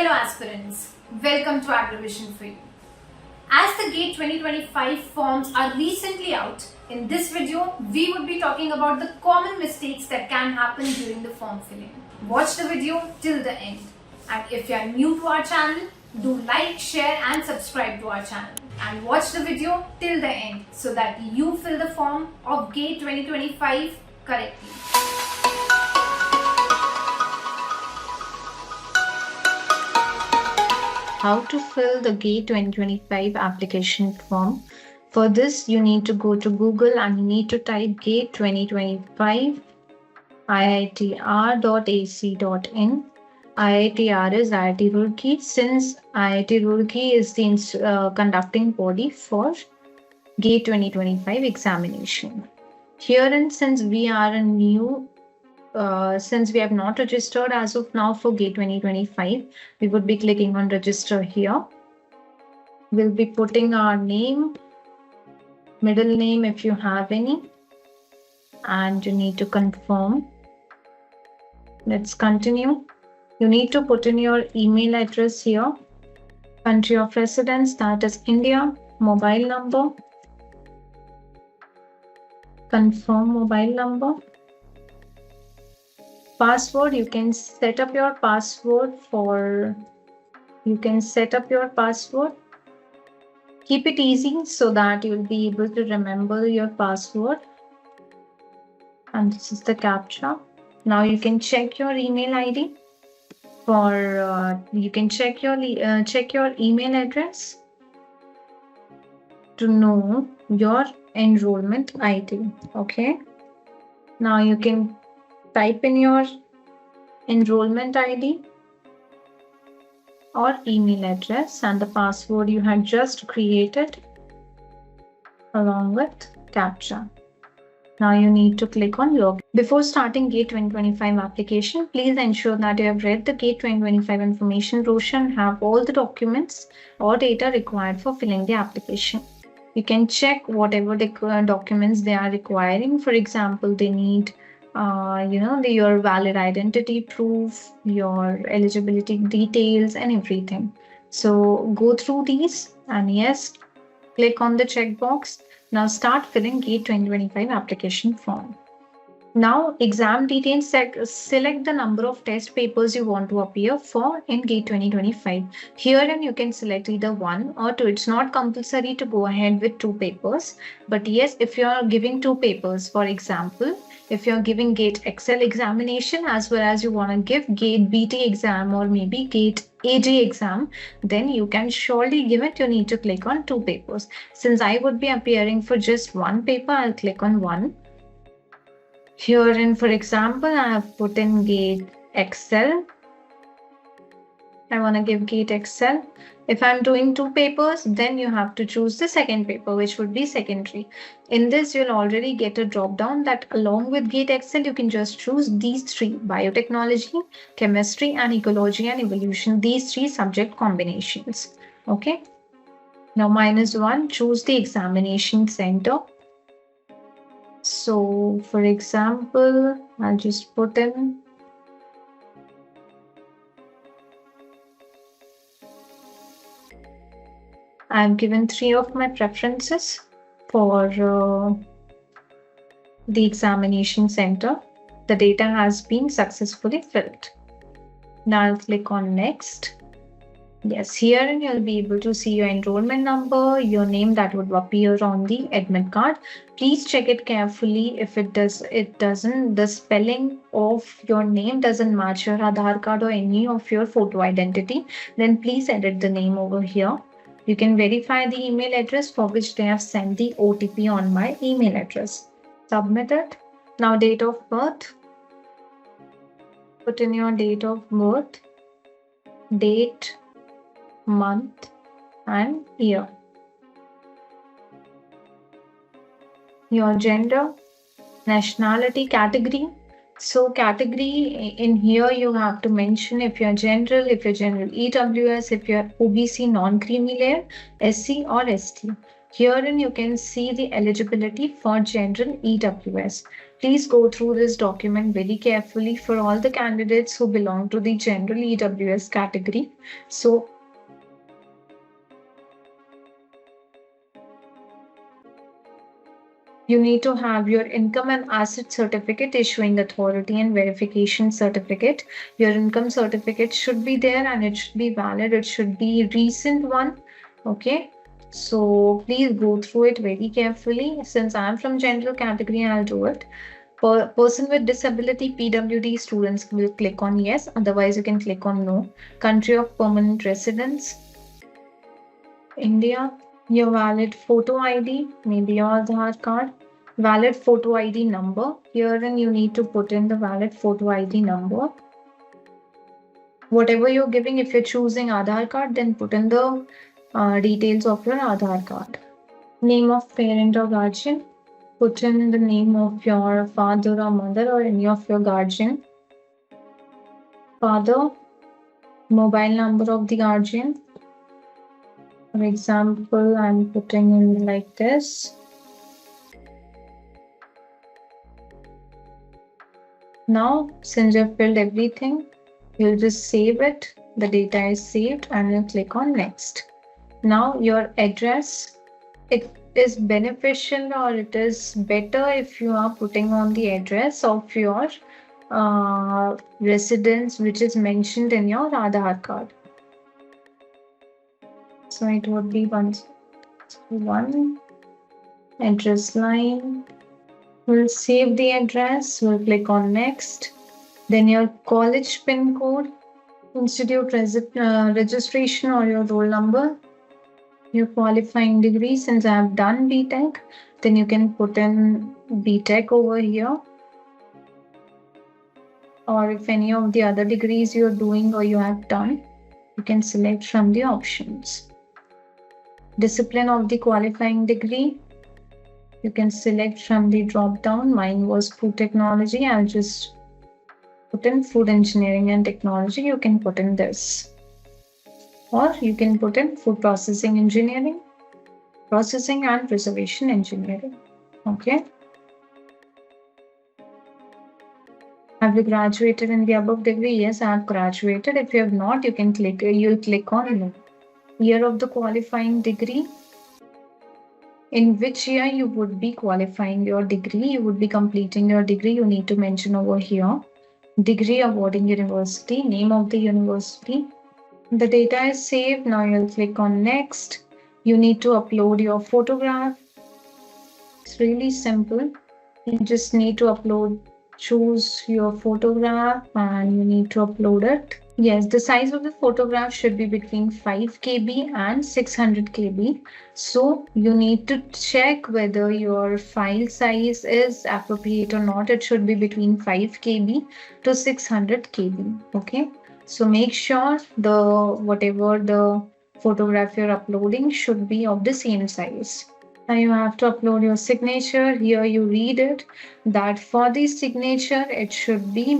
Hello aspirants, welcome to Aggravation for You. As the GATE 2025 forms are recently out, in this video we would be talking about the common mistakes that can happen during the form filling. Watch the video till the end, and if you are new to our channel, do like, share and subscribe to our channel, and watch the video till the end so that you fill the form of GATE 2025 correctly. How to fill the GATE 2025 application form. For this, you need to go to Google and you need to type GATE 2025 iitr.ac.in. IITR is IIT Roorkee. Since IIT Roorkee is the conducting body for GATE 2025 examination. Herein, since we are a new since we have not registered as of now for GATE 2025, we would be clicking on register here. We'll be putting our name, middle name if you have any, and you need to confirm. Let's continue. You need to put in your email address here, country of residence, that is India, mobile number, confirm mobile number. Password, you can set up your password. Keep it easy so that you'll be able to remember your password. And this is the CAPTCHA. Now you can check your email ID you can check your email address to know your enrollment ID. Okay. Now you can type in your enrollment ID or email address and the password you had just created along with CAPTCHA. Now you need to click on login. Before starting GATE 2025 application, please ensure that you have read the GATE 2025 information brochure and have all the documents or data required for filling the application. You can check whatever documents they are requiring. For example, they need your valid identity proof, your eligibility details and everything. So go through these and yes, click on the checkbox. Now start filling GATE 2025 application form. Now exam details, select the number of test papers you want to appear for in GATE 2025. Herein you can select either 1 or 2. It's not compulsory to go ahead with 2 papers. But yes, if you are giving 2 papers, for example, if you're giving GATE Excel examination as well as you want to give GATE BT exam or maybe GATE AG exam, then you can surely give it. You need to click on 2 papers. Since I would be appearing for just 1 paper, I'll click on 1. Herein, for example, I have put in GATE Excel. I want to give GATE Excel. If I'm doing 2 papers, then you have to choose the second paper, which would be secondary. In this, you'll already get a drop down that along with GATE Excel, you can just choose these 3: biotechnology, chemistry, and ecology and evolution. These 3 subject combinations. Okay. Now -1, choose the examination center. So for example, I'll just put in I've given 3 of my preferences for the examination center. The data has been successfully filled. Now I'll click on next. Yes, here and you'll be able to see your enrollment number, your name that would appear on the admit card. Please check it carefully. If the spelling of your name doesn't match your Aadhaar card or any of your photo identity, then please edit the name over here. You can verify the email address for which they have sent the OTP on my email address. Submit it. Now date of birth. Put in your date of birth, date, month and year. Your gender, nationality, category. So category, in here you have to mention if you're general, EWS, if you're OBC, non-creamy layer, SC or ST. Herein you can see the eligibility for general EWS. Please go through this document very carefully for all the candidates who belong to the general EWS category. So you need to have your income and asset certificate, issuing authority and verification certificate. Your income certificate should be there and it should be valid. It should be recent one. Okay. So please go through it very carefully. Since I'm from general category, I'll do it. Person with disability, PWD students will click on yes. Otherwise, you can click on no. Country of permanent residence, India. Your valid photo ID, maybe your Aadhaar card. Valid photo ID number. Herein you need to put in the valid photo ID number. Whatever you're giving, if you're choosing Aadhaar card, then put in the details of your Aadhaar card. Name of parent or guardian. Put in the name of your father or mother or any of your guardian. Father. Mobile number of the guardian. For example, I'm putting in like this. Now, since you've filled everything, you'll just save it. The data is saved and you click on next. Now your address, it is beneficial or it is better if you are putting on the address of your residence which is mentioned in your Aadhaar card. So it would be one address line. We'll save the address. We'll click on next. Then your college pin code, institute registration or your roll number, your qualifying degree. Since I have done BTech, then you can put in BTech over here. Or if any of the other degrees you're doing or you have done, you can select from the options. Discipline of the qualifying degree, you can select from the drop down. Mine was food technology. I'll just put in food engineering and technology. You can put in this. Or you can put in food processing engineering, processing and preservation engineering. Okay. Have you graduated in the above degree? Yes, I have graduated. If you have not, you'll click on no. Year of the qualifying degree. In which year you would be qualifying your degree, you would be completing your degree, you need to mention over here. Degree awarding university, name of the university. The data is saved. Now you'll click on next. You need to upload your photograph. It's really simple. You just need to choose your photograph and you need to upload it. Yes, the size of the photograph should be between 5 KB and 600 KB. So you need to check whether your file size is appropriate or not. It should be between 5 KB to 600 KB. Okay. So make sure whatever the photograph you're uploading should be of the same size. Now you have to upload your signature. Here you read it that for the signature, it should be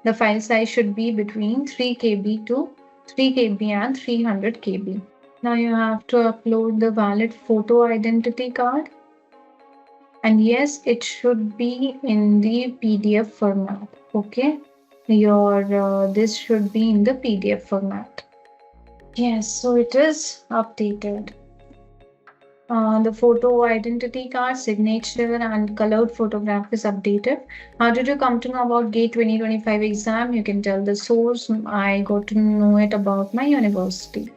the file size should be between 3 KB to 3 KB and 300 KB. Now you have to upload the valid photo identity card. And yes, it should be in the PDF format. Okay. This should be in the PDF format. Yes, so it is updated. The photo identity card, signature and colored photograph is updated. How did you come to know about GATE 2025 exam? You can tell the source. I got to know it about my university.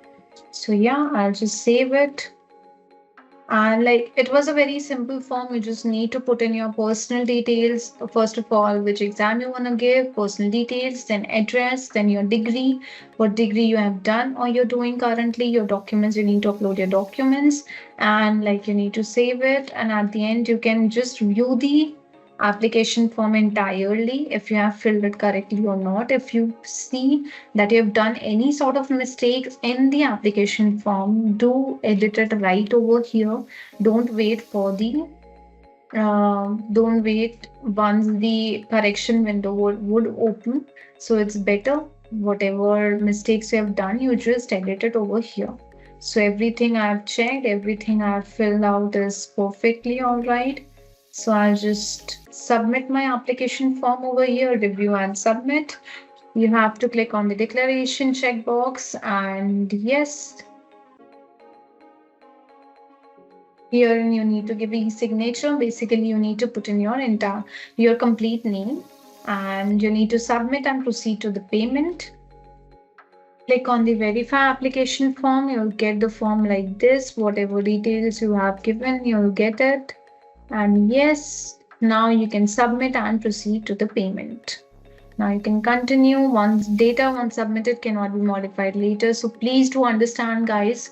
So yeah, I'll just save it. And it was a very simple form. You just need to put in your personal details. First of all, which exam you want to give, personal details, then address, then your degree, what degree you have done or you're doing currently, your documents, you need to upload your documents and you need to save it. And at the end, you can just view the application form entirely if you have filled it correctly or not. If you see that you have done any sort of mistakes in the application form, do edit it right over here. Don't wait once the correction window would open. So it's better whatever mistakes you have done, you just edit it over here. So everything I've checked, everything I've filled out is perfectly all right. So I'll just submit my application form over here, review and submit. You have to click on the declaration checkbox, and yes, here you need to give e-signature. Basically, you need to put in your complete name, and you need to submit and proceed to the payment. Click on the verify application form. You'll get the form like this. Whatever details you have given, you'll get it. And yes, now you can submit and proceed to the payment. Now you can continue. Once submitted cannot be modified later. So please do understand, guys,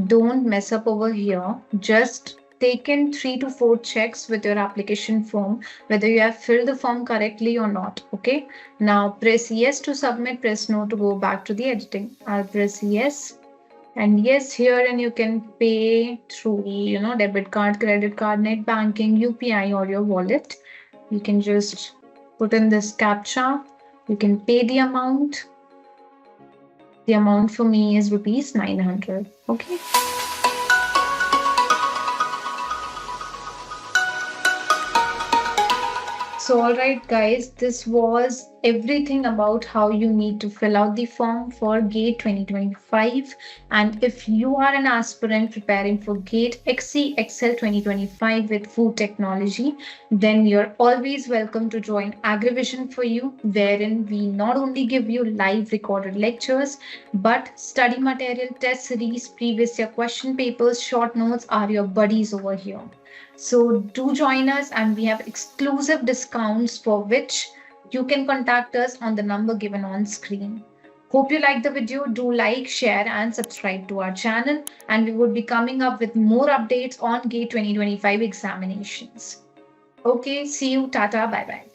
don't mess up over here. Just take in 3 to 4 checks with your application form, whether you have filled the form correctly or not. Okay. Now press yes to submit, press no to go back to the editing. I'll press yes. And yes, here and you can pay through, debit card, credit card, net banking, UPI, or your wallet. You can just put in this captcha. You can pay the amount. The amount for me is rupees 900. Okay. So, all right, guys, this was everything about how you need to fill out the form for GATE 2025. And if you are an aspirant preparing for GATE Excel 2025 with food technology, then you're always welcome to join AgriVision for You, wherein we not only give you live recorded lectures, but study material, test series, previous year question papers, short notes are your buddies over here. So do join us, and we have exclusive discounts for which you can contact us on the number given on screen. Hope you like the video. Do like, share and subscribe to our channel, and we would be coming up with more updates on GATE 2025 examinations. Okay, see you. Tata. Bye bye.